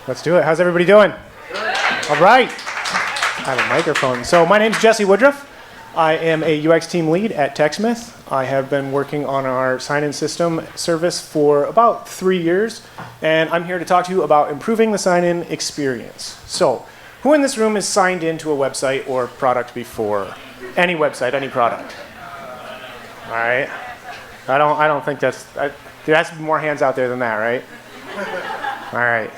Let's do it. How's everybody doing? All right. I have a microphone. So my name's Jesse Woodruff. I am a UX team lead at TechSmith. I have been working on our sign-in system service for about 3 years, and I'm here to talk to you about improving the sign-in experience. So, who in this room has signed into a website or product before? Any website, any product? All right. I don't think there has to be more hands out there than that, right? All right.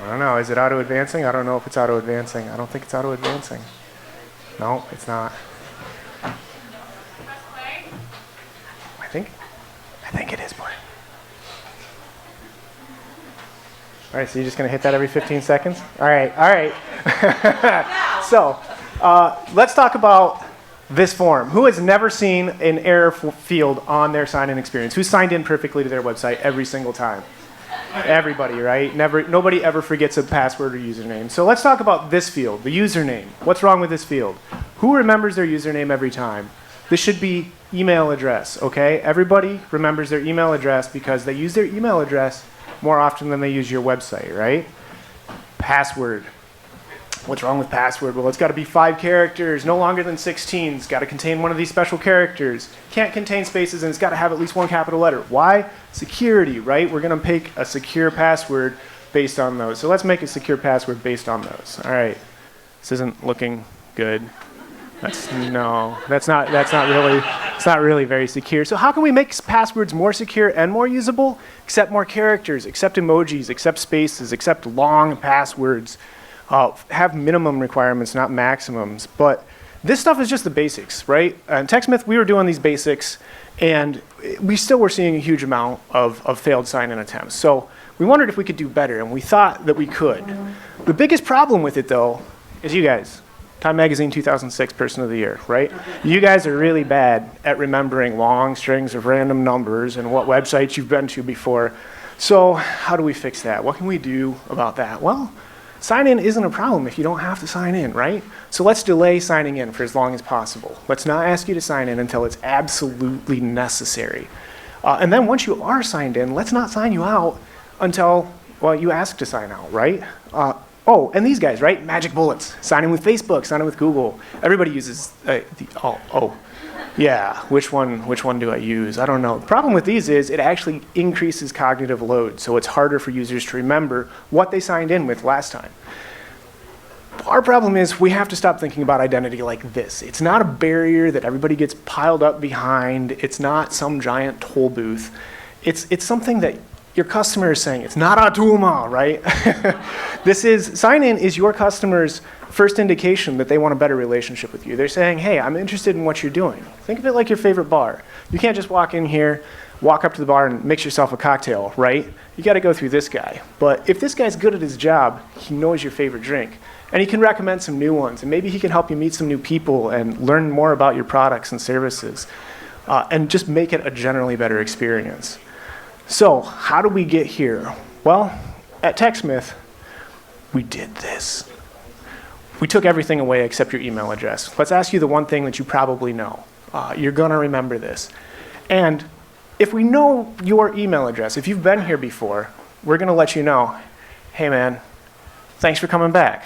I don't know. Is it auto-advancing? I don't know if it's auto-advancing. I don't think it's auto-advancing. No, it's not. I think it is playing. All right, so you're just going to hit that every 15 seconds? All right. So let's talk about this form. Who has never seen an error field on their sign-in experience? Who's signed in perfectly to their website every single time? Everybody, right? Nobody ever forgets a password or username. So let's talk about this field, the username. What's wrong with this field? Who remembers their username every time? This should be email address, okay? Everybody remembers their email address because they use their email address more often than they use your website, right? Password. What's wrong with password? Well, it's got to be 5 characters, no longer than 16. It's got to contain one of these special characters. Can't contain spaces, and it's got to have at least 1 capital letter. Why? Security, right? We're going to make a secure password based on those. So let's make a secure password based on those. All right. This isn't looking good. It's not really very secure. So how can we make passwords more secure and more usable? Accept more characters, accept emojis, accept spaces, accept long passwords. Have minimum requirements, not maximums. But this stuff is just the basics, right? In TechSmith, we were doing these basics, and we still were seeing a huge amount of failed sign-in attempts. So we wondered if we could do better, and we thought that we could. The biggest problem with it, though, is you guys. Time Magazine 2006 Person of the Year, right? You guys are really bad at remembering long strings of random numbers and what websites you've been to before. So how do we fix that? What can we do about that? Well, sign-in isn't a problem if you don't have to sign in, right? So let's delay signing in for as long as possible. Let's not ask you to sign in until it's absolutely necessary. And then once you are signed in, let's not sign you out until, well, you ask to sign out, right? Oh, and these guys, right? Magic bullets. Sign in with Facebook, sign in with Google. Everybody uses yeah, which one do I use? I don't know. The problem with these is it actually increases cognitive load, so it's harder for users to remember what they signed in with last time. Our problem is we have to stop thinking about identity like this. It's not a barrier that everybody gets piled up behind. It's not some giant toll booth. It's something that your customer is saying. It's not a Tuma, right? Sign-in is your customer's first indication that they want a better relationship with you. They're saying, hey, I'm interested in what you're doing. Think of it like your favorite bar. You can't just walk in here, walk up to the bar and mix yourself a cocktail, right? You got to go through this guy. But if this guy's good at his job, he knows your favorite drink. And he can recommend some new ones. And maybe he can help you meet some new people and learn more about your products and services. And just make it a generally better experience. So how do we get here? Well, at TechSmith, we did this. We took everything away except your email address. Let's ask you the one thing that you probably know. You're going to remember this. And if we know your email address, if you've been here before, we're going to let you know, hey, man, thanks for coming back.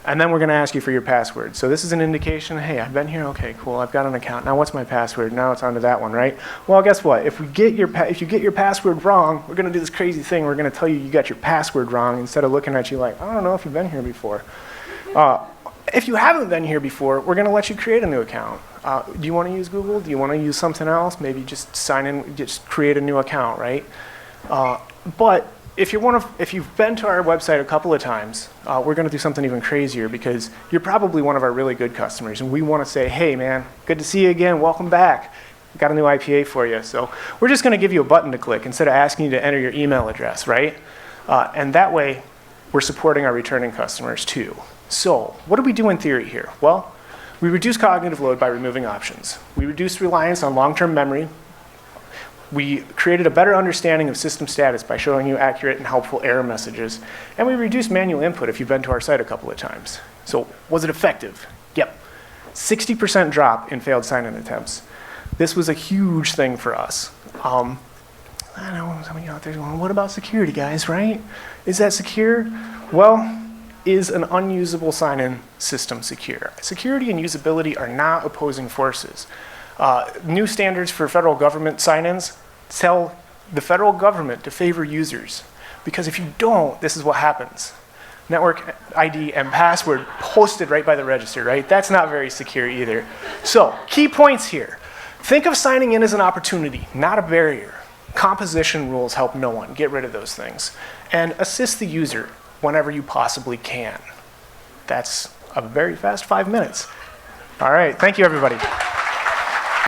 And then we're going to ask you for your password. So this is an indication, hey, I've been here. OK, cool. I've got an account. Now what's my password? Now it's on to that one, right? Well, guess what? If you get your password wrong, we're going to do this crazy thing. We're going to tell you got your password wrong instead of looking at you like, I don't know if you've been here before. If you haven't been here before, we're going to let you create a new account. Do you want to use Google? Do you want to use something else? Maybe just sign in, just create a new account, right? But if you've been to our website a couple of times, we're going to do something even crazier because you're probably one of our really good customers, and we want to say, hey, man, good to see you again. Welcome back. We've got a new IPA for you. So we're just going to give you a button to click instead of asking you to enter your email address, right? And that way, we're supporting our returning customers too. So what do we do in theory here? Well, we reduce cognitive load by removing options. We reduce reliance on long-term memory. We created a better understanding of system status by showing you accurate and helpful error messages. And we reduced manual input if you've been to our site a couple of times. So was it effective? Yep. 60% drop in failed sign-in attempts. This was a huge thing for us. I know some of you out there going, what about security, guys, right? Is that secure? Well, is an unusable sign-in system secure? Security and usability are not opposing forces. New standards for federal government sign-ins tell the federal government to favor users. Because if you don't, this is what happens. Network ID and password posted right by the register, right? That's not very secure either. So, key points here. Think of signing in as an opportunity, not a barrier. Composition rules help no one. Get rid of those things. And assist the user whenever you possibly can. That's a very fast 5 minutes. All right, thank you, everybody.